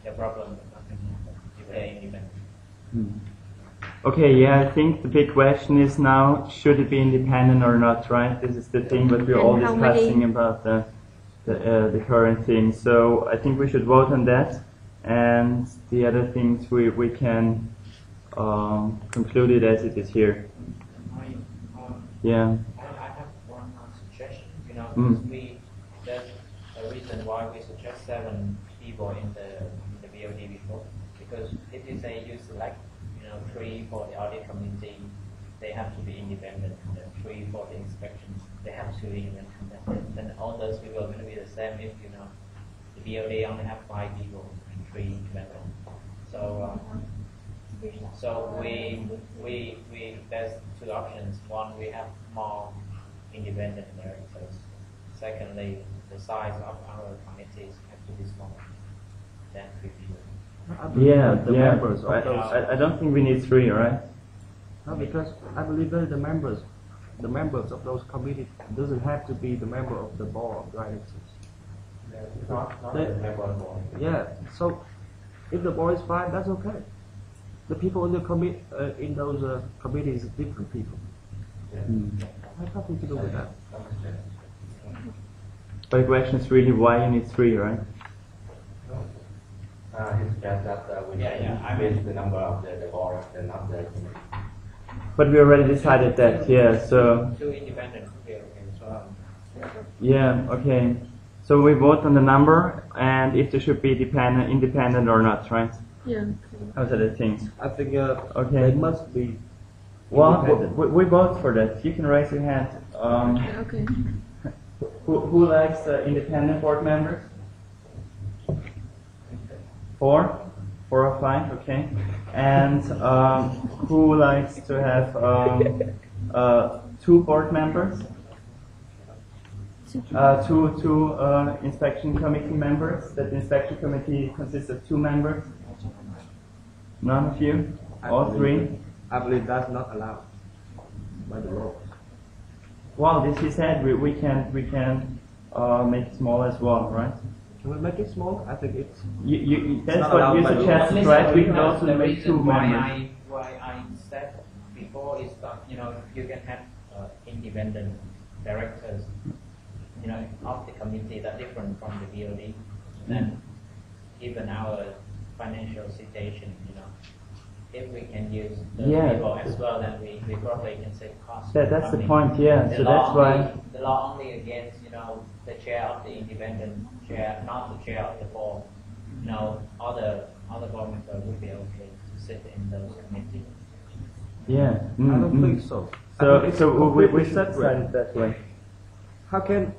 The problem is not going to happen if they're independent. Okay, yeah, I think the big question is now, should it be independent or not, right? This is the thing that we're And all how discussing many- about the current thing. So I think we should vote on that, and the other things we can conclude it as it is here. Yeah. I have one suggestion, Mm. There's a reason why we suggest 7 people in the BOD before, because if you say you select, 3 for the audit committee, they have to be independent, and then 3 for the inspections, they have to be independent. Then all those people are going to be the same if, the BOD only have 5 people and 3 independent. So we there's 2 options. One, we have more independent directors. Secondly, the size of our committees have to be smaller than 3 people. I believe Yeah, that the yeah. members of those. I don't think we need three, right? No, because I believe that the members of those committees doesn't have to be the member of the board of directors. Not They- the member of the board. Yeah. So if the board is fine, that's okay. The people in the in those committees are different people. I have nothing to do with that. But the question is really why you need three, right? He suggests that we increase the number of the board and not the committee. But we already decided that, yeah, so, Two independent. Okay, so yeah, okay. So we vote on the number and if there should be independent or not, right? Yeah. How's that a thing? I think Okay. they must be Well, independent. we vote for that. You can raise your hand. Okay. Who likes independent board members? 4? 4 or 5, okay. And who likes to have 2 board members? Two inspection committee members. That the inspection committee consists of 2 members. None of you? All 3? I believe that's not allowed by the law. Well, this he said we can make it small as well, right? Can we make it small? I think it's That's not what allowed you by law. suggested, right? We can the also make reason 2 why members. why I said before is that you can have independent directors, of the committee that different from the BOD. Then even our financial situation, if we can use the Yeah. people as well, then we probably can save costs. That's the point, yeah. So that's why. The law only against, the chair of the independent chair, not the chair of the board. Other board members would be okay to sit in those committees. Yeah. I don't think so. I So think it's so we completely decided separate. that way. How can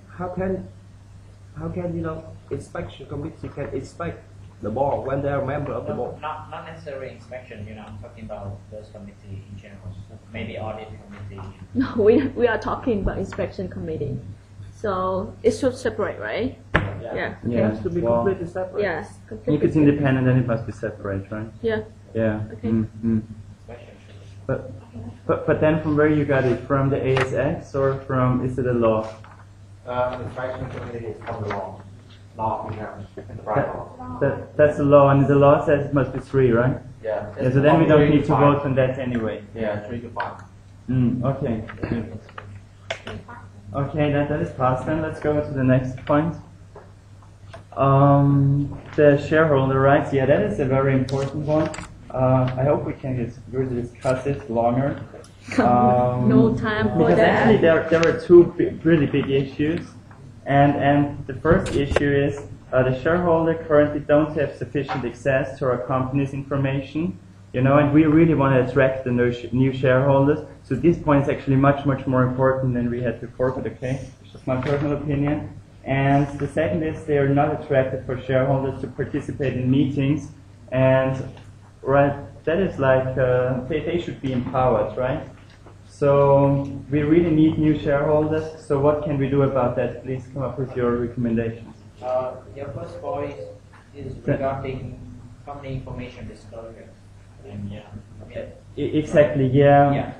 inspection committee can inspect the board when they are a member of the board? Not necessarily inspection, I'm talking about those committee in general. Maybe audit committee. No, we are talking about inspection committee. So it should separate, right? Yeah. It Yeah. has to be Well, completely separate. Yes. If Completely. it's independent, then it must be separate, right? Yeah. Yeah. Okay. Inspection. But then from where you got it? From the ASX or from is it a law? Inspection committee is from the law. Law, the right law. That's the law, and the law says it must be 3, right? Yeah. Yeah. So then we don't 3 need to 5. vote on that anyway. Yeah, 3 to 5. Okay. Okay, that is passed. Then let's go to the next point. The shareholder rights. Yeah, that is a very important one. I hope we can really discuss it longer. No time for Because actually that. there are 2 really big issues, and the first issue is the shareholder currently don't have sufficient access to our company's information, and we really want to attract the new shareholders. So this point is actually much more important than we had before. But okay, it's just my personal opinion. And the second is they are not attracted for shareholders to participate in meetings, and right, that is like they should be empowered, right? So we really need new shareholders. So what can we do about that? Please come up with your recommendations. Your first point is regarding company information disclosure. And Exactly, yeah. yeah.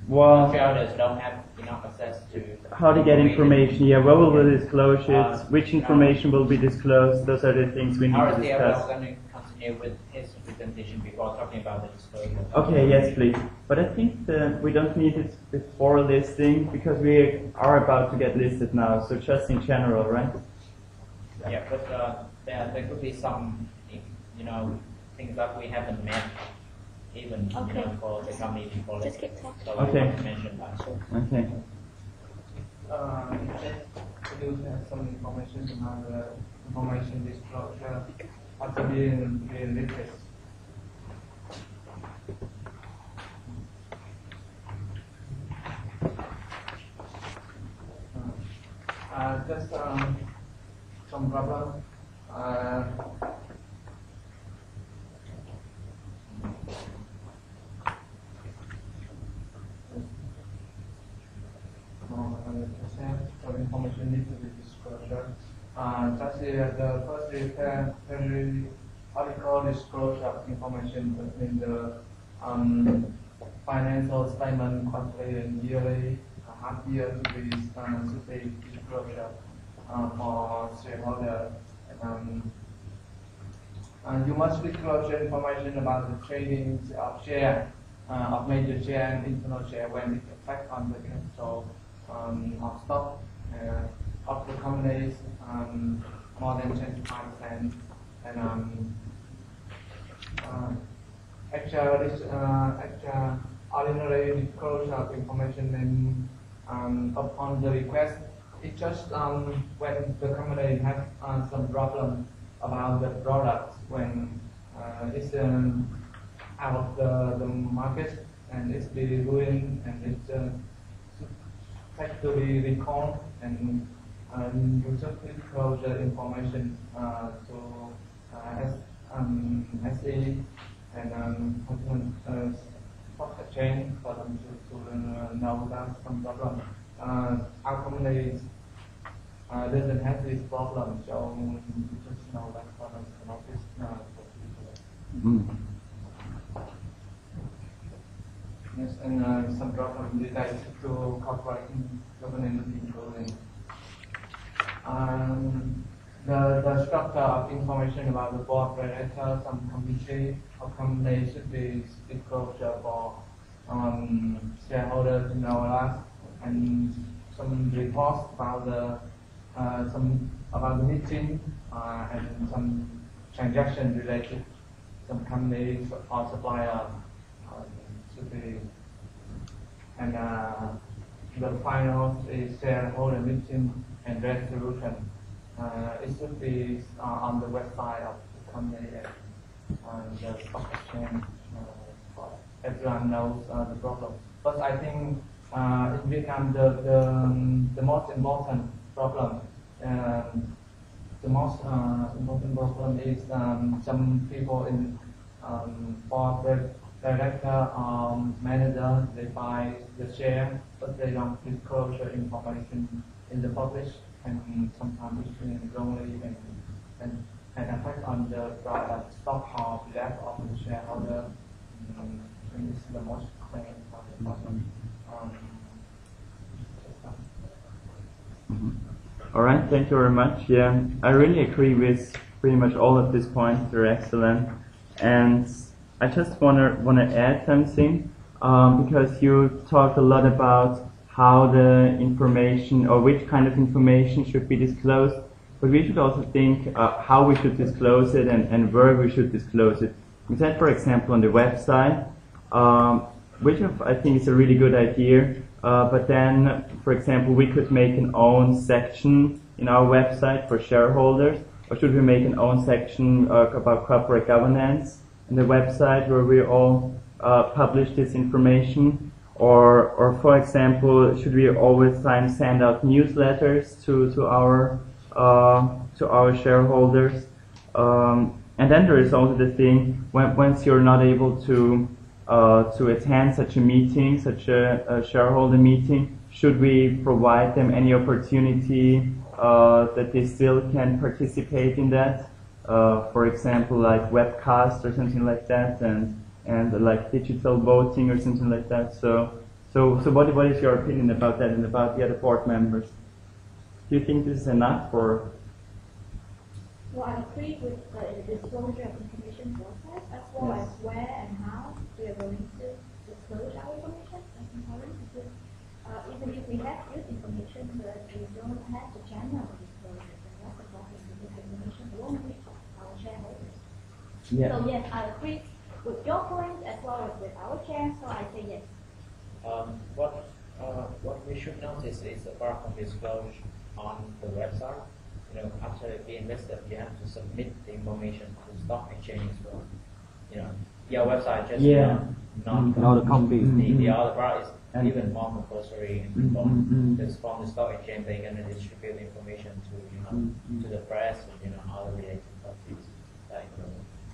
Well, Shareholders don't have enough access to how to get information? Yeah, where will we disclose it? Which no. information will be disclosed? Those are the things we need Our to CFO is discuss. going to continue with his presentation before talking about the disclosure. Okay, yes, please. But I think we don't need it before listing because we are about to get listed now. So just in general, right? Yeah, but there could be some, things that we haven't met, even Okay. For the company before Just listing. keep talking. So we Okay. want to mention that. Okay. Could you have some information about the information disclosure after being listed? Just some problem. Some information need to be disclosure. Just the first is February article disclosure of information between the financial statement quarterly and yearly, half year to be disclosure for shareholder. You must disclose information about the trading of share, of major share and internal share when it affects on the capital of stock of the companies more than 25%. And extra ordinary disclosure of information and upon the request. It's just when the company has some problem about the product, when it's out of the market and it's be ruined and it's have to be recalled, and you just disclose the information to SE and stock exchange for them to know that some problem. Our company doesn't have this problem, so you just know that for them to notice. Yes, and some problem related to corporate governance including the structure of information about the board director, some committee or company should be disclosure for shareholders to know us, and some reports about the meeting and some transaction related some companies or supplier should be, and the final is shareholder meeting and resolution. It should be on the website of the company and the stock exchange. Everyone knows the problem, but I think it becomes the most important problem. The most important problem is some people in board director or manager, they buy the share, but they don't disclose the information in the public, and sometimes it's wrongly and affect on the product stock or left of the shareholder. This is the most common problem. All right, thank you very much. Yeah, I really agree with pretty much all of these points. They're excellent, and I just wanna add something because you talked a lot about how the information or which kind of information should be disclosed, but we should also think how we should disclose it and where we should disclose it. You said, for example, on the website, which I think is a really good idea. But then, for example, we could make an own section in our website for shareholders, or should we make an own section about corporate governance in the website where we all publish this information? Or for example, should we always send out newsletters to our shareholders? And then there is also the thing once you're not able to attend such a meeting, such a shareholder meeting, should we provide them any opportunity that they still can participate in that? For example, like webcast or something like that, and like digital voting or something like that. So what is your opinion about that and about the other board members? Do you think this is enough, or? Well, I agree with the disclosure of information process as well as where and how we are going to disclose our information. That's important because even if we have good information, but we don't have the channel of disclosure, then that's the problem because the information won't reach our shareholders. Yeah. So yes, I agree with your point as well as with our chair. So I say yes. What we should notice is apart from disclosure on the website, after the investor, you have to submit the information to the stock exchange as well. Your website just not a copy. The other part is even more compulsory and important. Just from the stock exchange, they're going to distribute information to the press and other related parties.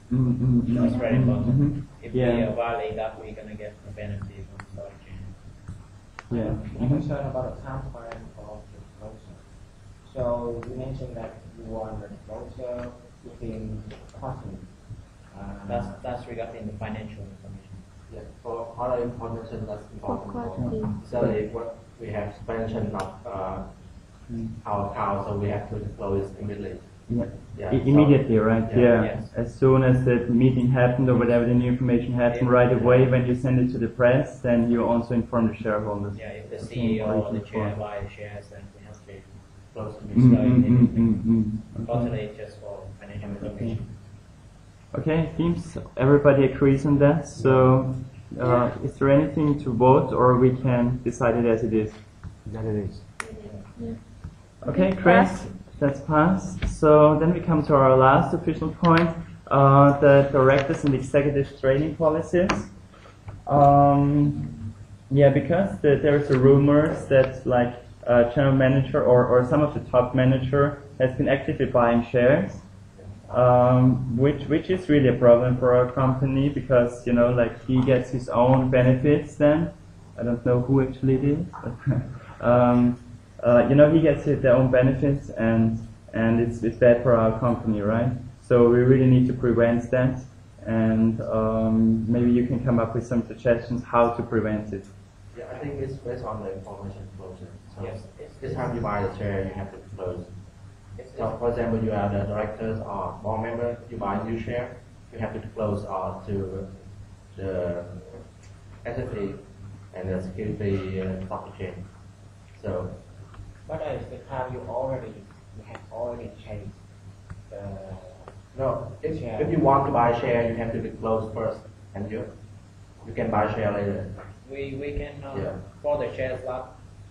It's very important. If we violate that, we're going to get a penalty from the stock exchange. I'm concerned about the time frame of the disclosure. So you mentioned that you want the disclosure within quarterly. That's regarding the financial information. Yeah, for other information that's important. quality. So if what we have expansion of our account, so we have to disclose immediately. Yeah. Yeah, Immediately, right? Yeah, Yeah. yes. As soon as the meeting happened or whatever the new information happened, right away when you send it to the press, then you also inform the shareholders. Yeah, if the Okay, CEO or the great chair report. buy shares, then we have to close to Mm, me. Okay. Unfortunately, just for financial information. Okay, seems everybody agrees on that. So, is there anything to vote, or we can decide it as it is? That it is. Okay, great. That's passed. So then we come to our last official point, the directors and executives training policies. Yeah, because there's a rumors that like general manager or some of the top manager has been actively buying shares, which is really a problem for our company because like he gets his own benefits then. I don't know who actually it is, but he gets their own benefits and it's bad for our company, right? So we really need to prevent that, and maybe you can come up with some suggestions how to prevent it. Yeah, I think it's based on the information disclosure. So Yes. this time you buy the share, you have to disclose. So for example, you are the directors or board member, you buy a new share, you have to disclose to the S&P and the security stock exchange. So But at the time you have already changed the no, share. if you want to buy share, you have to disclose first, and you can buy share later. We can Yeah. for the shares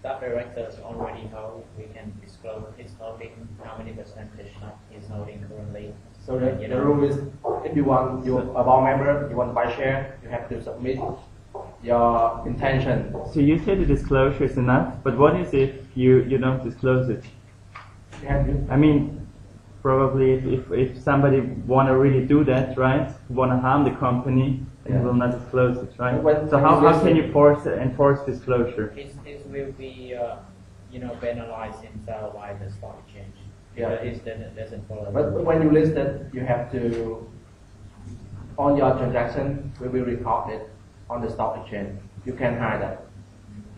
that directors already hold, we can disclose his holding, how many percentage he's holding currently. So the rule is, if you want a board member, you want to buy share, you have to submit your intention. So you say the disclosure is enough, but what is if you don't disclose it? You have to, I mean, probably if somebody want to really do that, right, want to harm the company, then Yeah. will not disclose it, right? When- So when how you can listen- you enforce disclosure? His will be penalized himself by the stock exchange. Yeah. Because he doesn't follow. but when you list it, you have to, on your transaction, we will record it on the stock exchange. You can hide that.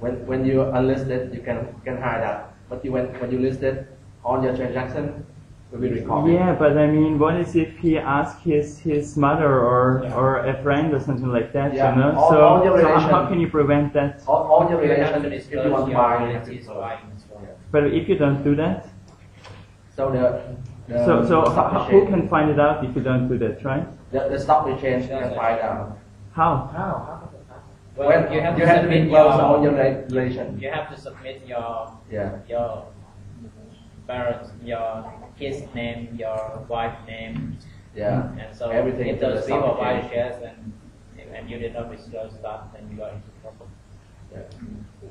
When you unlist it, you can hide that. But when you list it on your transaction, we will record it. Yeah, but I mean, what is if he asks his mother or a friend or something like that, Yeah, you know? all your so how relation- can you prevent that? All your You have to relations, if you disclose want to your buy, you have to entities disclose. buying as well. But if you don't do that, So the so stock who exchange- can find it out if you don't do that, right? the stock exchange can find out. How? How? Well, When you have to to submit disclose all your relation. You have to submit your Yeah. parents, your kid's name, your wife's name, Yeah. and so Everything if to the those stock people buy exchange. shares and you did not disclose that, then you are into trouble. Yeah.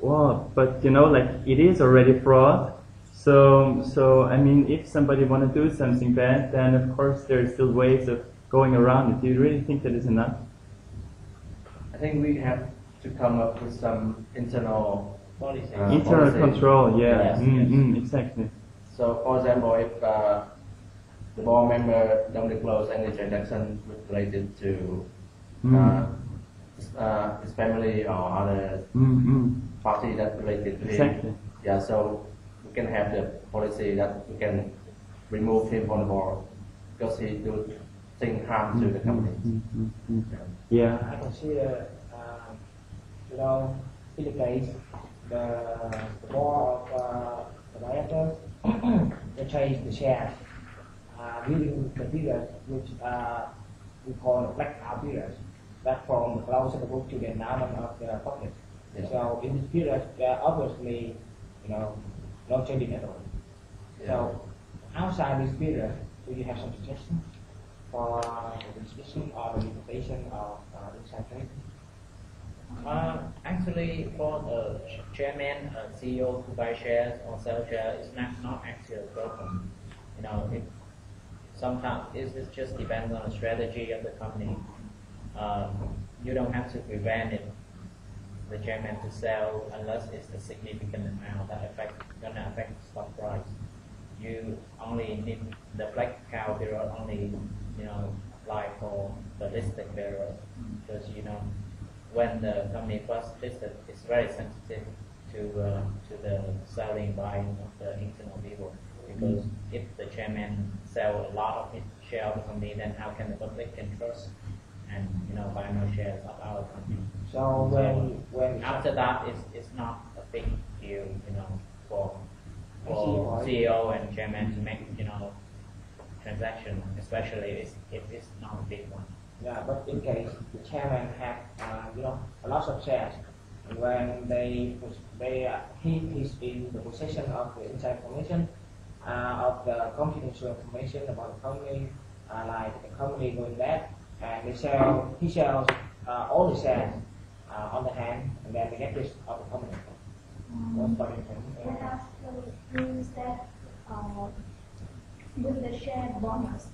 Well, but like it is already fraud. So I mean, if somebody want to do something bad, then of course there are still ways of going around it. Do you really think that is enough? I think we have to come up with some internal Policy. Internal policy. control, yeah. Yes, Exactly. So, for example, if the board member don't disclose any transaction related to his family or other party that related to him, Exactly. yeah. So we can have the policy that we can remove him from the board because he do things harm to the company. Yeah. I consider, in the case, the board of the directors they change the shares during the period which we call the blackout period, that from the close of the book to the announcement of the public. Yeah. So in this period, obviously, no changing at all. So outside this period, do you have some suggestions for the discussion or the implementation of this campaign? Actually, for the chairman, CEO to buy shares or sell shares is not actually a problem. It sometimes it just depends on the strategy of the company. You don't have to prevent the chairman to sell unless it's a significant amount that gonna affect the stock price. You only need the blackout period only apply for the listed bearer because when the company first listed, it's very sensitive to the selling buying of the internal people because if the chairman sell a lot of his share of the company, then how can the public can trust and buy more shares of our company? So when After that, it's not a big deal, for CEO. CEO and chairman to make transaction, especially if it's not a big one. Yeah, but in case the chairman have a lot of shares, and when he is in the possession of the inside information of the confidential information about the company, like the company going bad, and he sells all the shares on the hand, and then they get rid of the company. Perhaps means that with the share bonus,